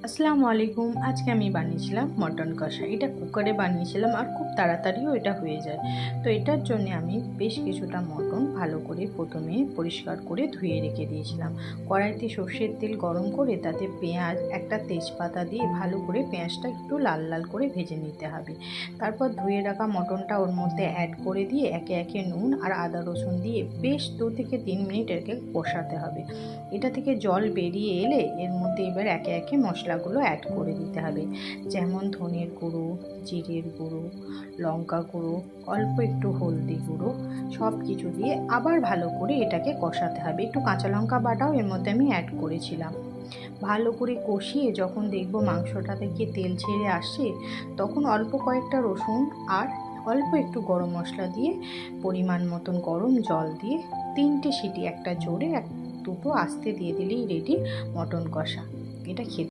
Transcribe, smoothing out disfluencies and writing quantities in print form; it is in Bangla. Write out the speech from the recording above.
আসসালামু আলাইকুম। আজকে আমি বানিয়েছিলাম মটন কষা। এটা কুকারে বানিয়েছিলাম আর খুব তাড়াতাড়িও এটা হয়ে যায়। তো এটার জন্য আমি বেশ কিছুটা মটন ভালো করে প্রথমে পরিষ্কার করে ধুয়ে রেখে দিয়েছিলাম। কড়াইতে সর্ষের তেল গরম করে তাতে পেঁয়াজ, একটা তেজপাতা দিয়ে ভালো করে পেঁয়াজটা একটু লাল লাল করে ভেজে নিতে হবে। তারপর ধুয়ে রাখা মটনটা ওর মধ্যে অ্যাড করে দিয়ে একে একে নুন আর আদা রসুন দিয়ে বেশ 2 থেকে 3 মিনিট একে কষাতে হবে। এটা থেকে জল বেরিয়ে এলে এর মধ্যে এবার একে একে মশলাগুলো অ্যাড করে দিতে হবে, যেমন ধনের গুঁড়ো, জিরের গুঁড়ো, লঙ্কা গুঁড়ো, অল্প একটু হলদি গুঁড়ো, সব কিছু দিয়ে আবার ভালো করে এটাকে কষাতে হবে। একটু কাঁচা লঙ্কা বাটাও এর মধ্যে আমি অ্যাড করেছিলাম। ভালো করে কষিয়ে যখন দেখব মাংসটা থেকে তেল ছেড়ে আসছে, তখন অল্প কয়েকটা রসুন আর অল্প একটু গরম মশলা দিয়ে পরিমাণ মতন গরম জল দিয়ে 3টে সিটি, একটা জোরে দুটো আস্তে দিয়ে দিলেই রেডি মটন কষা। এটা খেতে